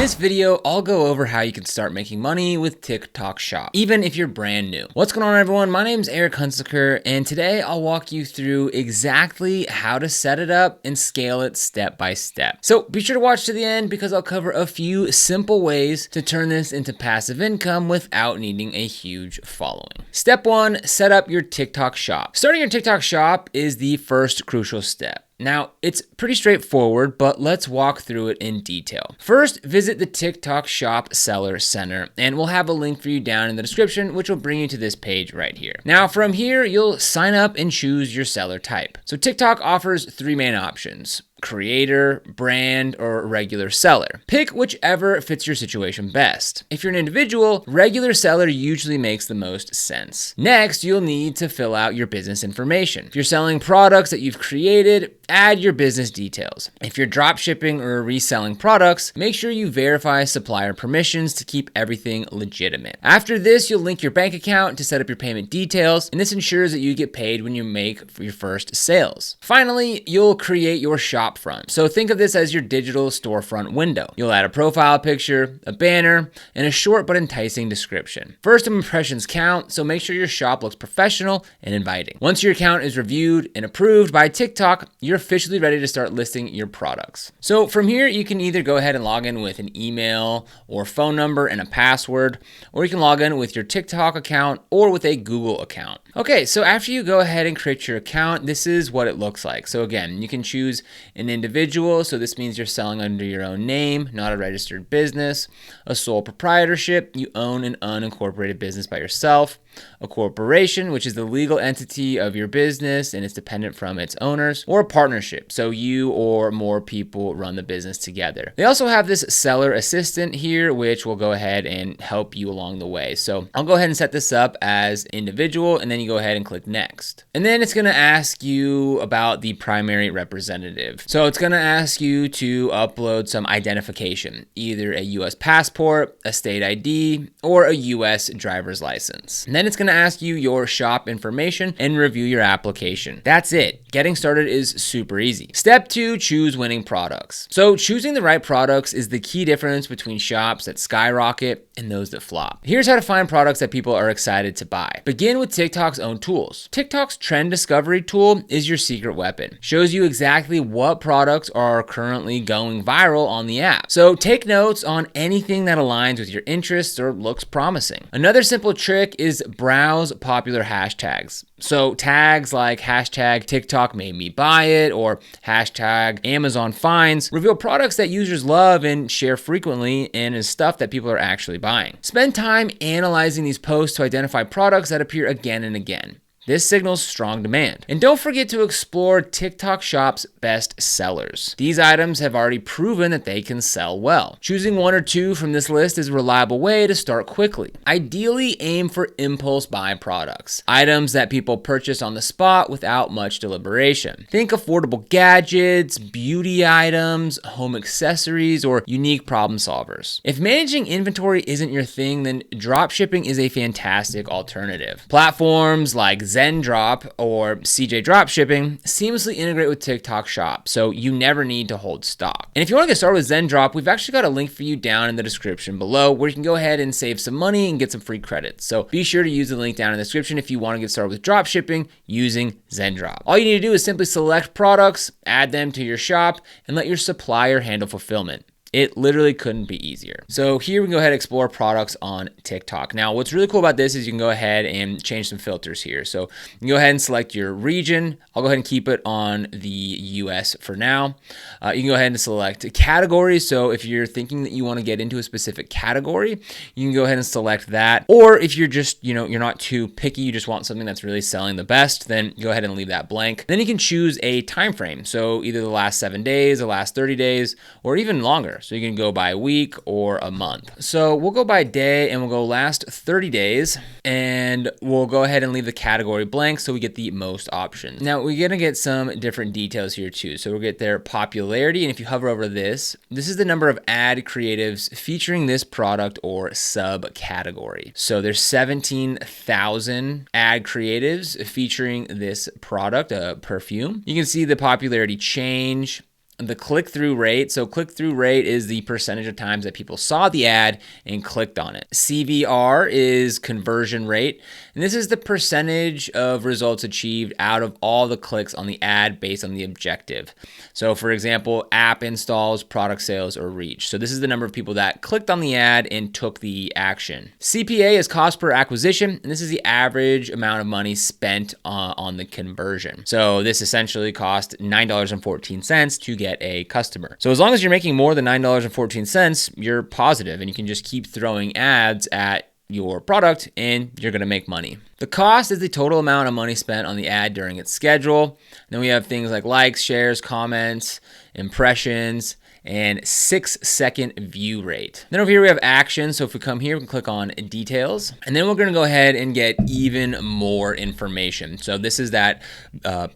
this video, I'll go over how you can start making money with TikTok Shop, even if you're brand new. What's going on, everyone? My name is Eric Hunsaker, and today I'll walk you through exactly how to set it up and scale it step by step. So be sure to watch to the end because I'll cover a few simple ways to turn this into passive income without needing a huge following. Step 1, set up your TikTok Shop. Starting your TikTok Shop is the first crucial step. Now, it's pretty straightforward, but let's walk through it in detail. First, visit the TikTok Shop Seller Center, and we'll have a link for you down in the description, which will bring you to this page right here. Now, from here, you'll sign up and choose your seller type. So TikTok offers 3 main options: creator, brand, or regular seller. Pick whichever fits your situation best. If you're an individual, regular seller usually makes the most sense. Next, you'll need to fill out your business information. If you're selling products that you've created, add your business details. If you're drop shipping or reselling products, make sure you verify supplier permissions to keep everything legitimate. After this, you'll link your bank account to set up your payment details, and this ensures that you get paid when you make your first sales. Finally, you'll create your shop front. So think of this as your digital storefront window. You'll add a profile picture, a banner, and a short but enticing description. First impressions count, so make sure your shop looks professional and inviting. Once your account is reviewed and approved by TikTok, you're officially ready to start listing your products. So from here, you can either go ahead and log in with an email or phone number and a password, or you can log in with your TikTok account or with a Google account. Okay, so after you go ahead and create your account, this is what it looks like. So again, you can choose an individual, so this means you're selling under your own name, not a registered business. A sole proprietorship, you own an unincorporated business by yourself. A corporation, which is the legal entity of your business and is dependent from its owners. Or a partnership, so you or more people run the business together. They also have this seller assistant here, which will go ahead and help you along the way. So I'll go ahead and set this up as individual, and then you go ahead and click next. And then it's going to ask you about the primary representative. So it's going to ask you to upload some identification, either a US passport, a state ID, or a US driver's license. And then it's going to ask you your shop information and review your application. That's it. Getting started is super easy. Step 2, choose winning products. So choosing the right products is the key difference between shops that skyrocket and those that flop. Here's how to find products that people are excited to buy. Begin with TikTok's own tools. TikTok's trend discovery tool is your secret weapon. Shows you exactly what products are currently going viral on the app. So take notes on anything that aligns with your interests or looks promising. Another simple trick is browse popular hashtags. So tags like hashtag TikTok made me buy it or hashtag Amazon finds reveal products that users love and share frequently and is stuff that people are actually buying. Spend time analyzing these posts to identify products that appear again and again. This signals strong demand. And don't forget to explore TikTok Shop's best sellers. These items have already proven that they can sell well. Choosing 1 or 2 from this list is a reliable way to start quickly. Ideally, aim for impulse buy products, items that people purchase on the spot without much deliberation. Think affordable gadgets, beauty items, home accessories, or unique problem solvers. If managing inventory isn't your thing, then dropshipping is a fantastic alternative. Platforms like Zendrop or CJ Dropshipping seamlessly integrate with TikTok Shop, so you never need to hold stock. And if you want to get started with Zendrop, we've actually got a link for you down in the description below where you can go ahead and save some money and get some free credits. So be sure to use the link down in the description if you want to get started with dropshipping using Zendrop. All you need to do is simply select products, add them to your shop, and let your supplier handle fulfillment. It literally couldn't be easier. So here we can go ahead and explore products on TikTok. Now, what's really cool about this is you can go ahead and change some filters here. So you can go ahead and select your region. I'll go ahead and keep it on the US for now. You can go ahead and select categories. So if you're thinking that you want to get into a specific category, you can go ahead and select that. Or if you're just, you're not too picky, you just want something that's really selling the best, then go ahead and leave that blank. Then you can choose a time frame. So either the last 7 days, the last 30 days, or even longer. So you can go by a week or a month. So we'll go by day and we'll go last 30 days and we'll go ahead and leave the category blank so we get the most options. Now we're going to get some different details here too. So we'll get their popularity, and if you hover over this is the number of ad creatives featuring this product or subcategory. So there's 17,000 ad creatives featuring this product, a perfume. You can see the popularity change the click-through rate. So click-through rate is the percentage of times that people saw the ad and clicked on it. CVR is conversion rate, and this is the percentage of results achieved out of all the clicks on the ad based on the objective. So for example, app installs, product sales, or reach. So this is the number of people that clicked on the ad and took the action. CPA is cost per acquisition, and this is the average amount of money spent on the conversion. So this essentially cost $9.14 to get a customer. So as long as you're making more than $9.14, you're positive, and you can just keep throwing ads at your product and you're going to make money. The cost is the total amount of money spent on the ad during its schedule. Then we have things like likes, shares, comments, impressions, and 6-second view rate. Then over here we have actions. So if we come here, we can click on details, and then we're going to go ahead and get even more information. So this is that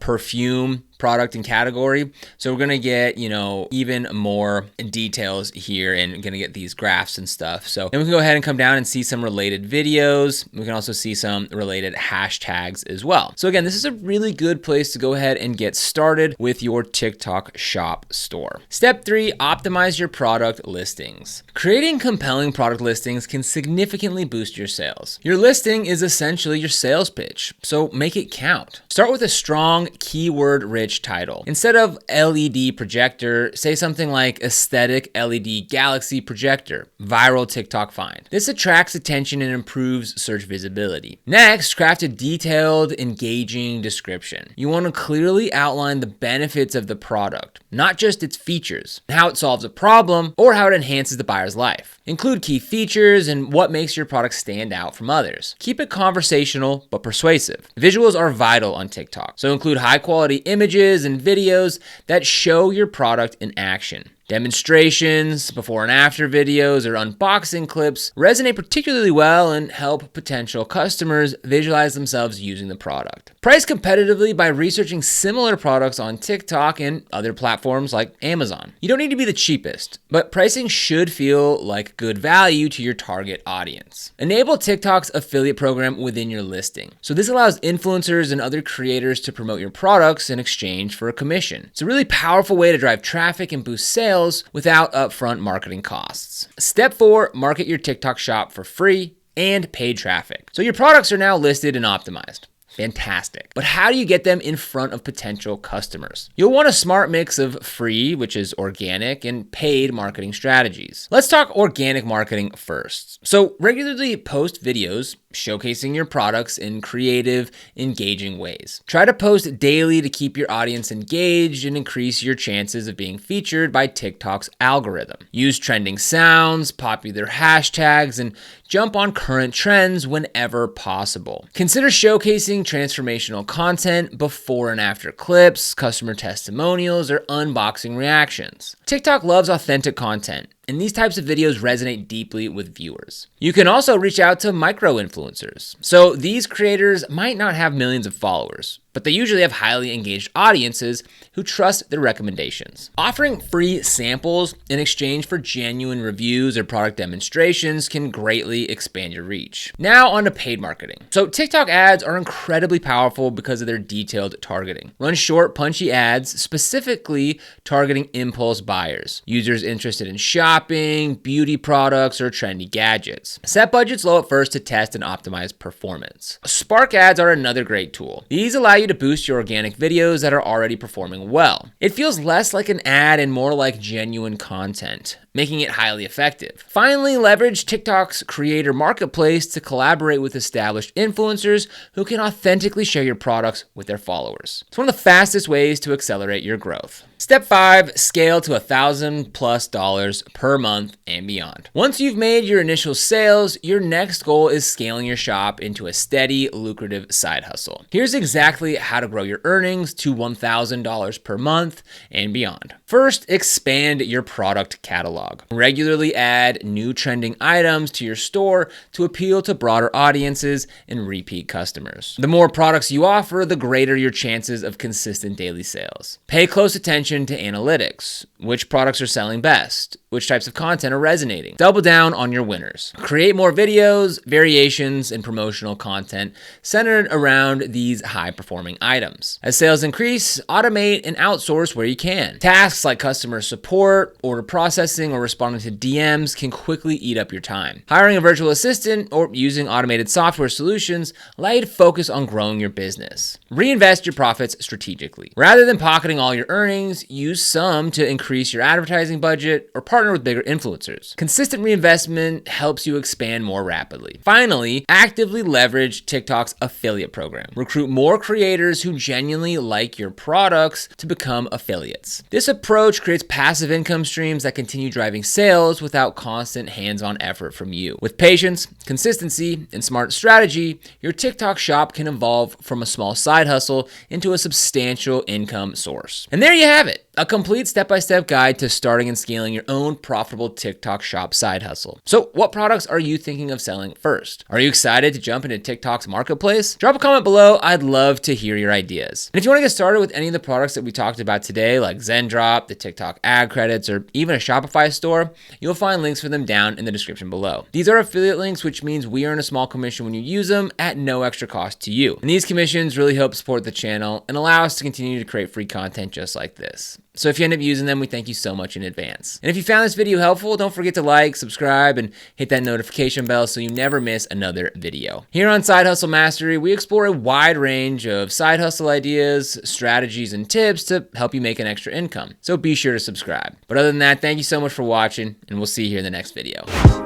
perfume product and category. So we're going to get, even more details here, and going to get these graphs and stuff. So then we can go ahead and come down and see some related videos. We can also see some related hashtags as well. So again, this is a really good place to go ahead and get started with your TikTok shop store. Step 3, optimize your product listings. Creating compelling product listings can significantly boost your sales. Your listing is essentially your sales pitch, so make it count. Start with a strong keyword-rich title. Instead of LED projector, say something like aesthetic LED galaxy projector, viral TikTok find. This attracts attention and improves search visibility. Next, craft a detailed, engaging description. You want to clearly outline the benefits of the product, not just its features, how it solves a problem, or how it enhances the buyer's life. Include key features and what makes your product stand out from others. Keep it conversational but persuasive. Visuals are vital on TikTok, so include high-quality images and videos that show your product in action. Demonstrations, before and after videos, or unboxing clips resonate particularly well and help potential customers visualize themselves using the product. Price competitively by researching similar products on TikTok and other platforms like Amazon. You don't need to be the cheapest, but pricing should feel like good value to your target audience. Enable TikTok's affiliate program within your listing. So this allows influencers and other creators to promote your products in exchange for a commission. It's a really powerful way to drive traffic and boost sales without upfront marketing costs. Step 4, market your TikTok shop for free and paid traffic. So your products are now listed and optimized. Fantastic. But how do you get them in front of potential customers? You'll want a smart mix of free, which is organic, and paid marketing strategies. Let's talk organic marketing first. So regularly post videos showcasing your products in creative, engaging ways. Try to post daily to keep your audience engaged and increase your chances of being featured by TikTok's algorithm. Use trending sounds, popular hashtags, and jump on current trends whenever possible. Consider showcasing transformational content, before and after clips, customer testimonials, or unboxing reactions. TikTok loves authentic content, and these types of videos resonate deeply with viewers. You can also reach out to micro-influencers. So these creators might not have millions of followers, but they usually have highly engaged audiences who trust their recommendations. Offering free samples in exchange for genuine reviews or product demonstrations can greatly expand your reach. Now on to paid marketing. So TikTok ads are incredibly powerful because of their detailed targeting. Run short, punchy ads specifically targeting impulse buyers, users interested in shopping, beauty products, or trendy gadgets. Set budgets low at first to test and optimize performance. Spark ads are another great tool. These allow you to boost your organic videos that are already performing well. It feels less like an ad and more like genuine content, making it highly effective. Finally, leverage TikTok's creator marketplace to collaborate with established influencers who can authentically share your products with their followers. It's one of the fastest ways to accelerate your growth. Step 5, scale to $1,000+ per month and beyond. Once you've made your initial sales, your next goal is scaling your shop into a steady, lucrative side hustle. Here's exactly how to grow your earnings to $1,000 per month and beyond. First, expand your product catalog. catalog. Regularly add new trending items to your store to appeal to broader audiences and repeat customers. The more products you offer, the greater your chances of consistent daily sales. Pay close attention to analytics. Which products are selling best? Which types of content are resonating? Double down on your winners. Create more videos, variations, and promotional content centered around these high-performing items. As sales increase, automate and outsource where you can. Tasks like customer support, order processing, or responding to DMs can quickly eat up your time. Hiring a virtual assistant or using automated software solutions allow you to focus on growing your business. Reinvest your profits strategically. Rather than pocketing all your earnings, use some to increase your advertising budget or partner with bigger influencers. Consistent reinvestment helps you expand more rapidly. Finally, actively leverage TikTok's affiliate program. Recruit more creators who genuinely like your products to become affiliates. This approach creates passive income streams that continue driving sales without constant hands-on effort from you. With patience, consistency, and smart strategy, your TikTok shop can evolve from a small side hustle into a substantial income source. And there you have it, a complete step-by-step guide to starting and scaling your own profitable TikTok shop side hustle. So what products are you thinking of selling first? Are you excited to jump into TikTok's marketplace? Drop a comment below. I'd love to hear your ideas. And if you want to get started with any of the products that we talked about today, like ZenDrop, the TikTok ad credits, or even a Shopify store, you'll find links for them down in the description below. These are affiliate links, which means we earn a small commission when you use them at no extra cost to you. And these commissions really help support the channel and allow us to continue to create free content just like this. So if you end up using them, we thank you so much in advance. And if you found this video helpful, don't forget to like, subscribe, and hit that notification bell so you never miss another video. Here on Side Hustle Mastery, we explore a wide range of side hustle ideas, strategies, and tips to help you make an extra income. So be sure to subscribe. But other than that, thank you so much for watching, and we'll see you here in the next video.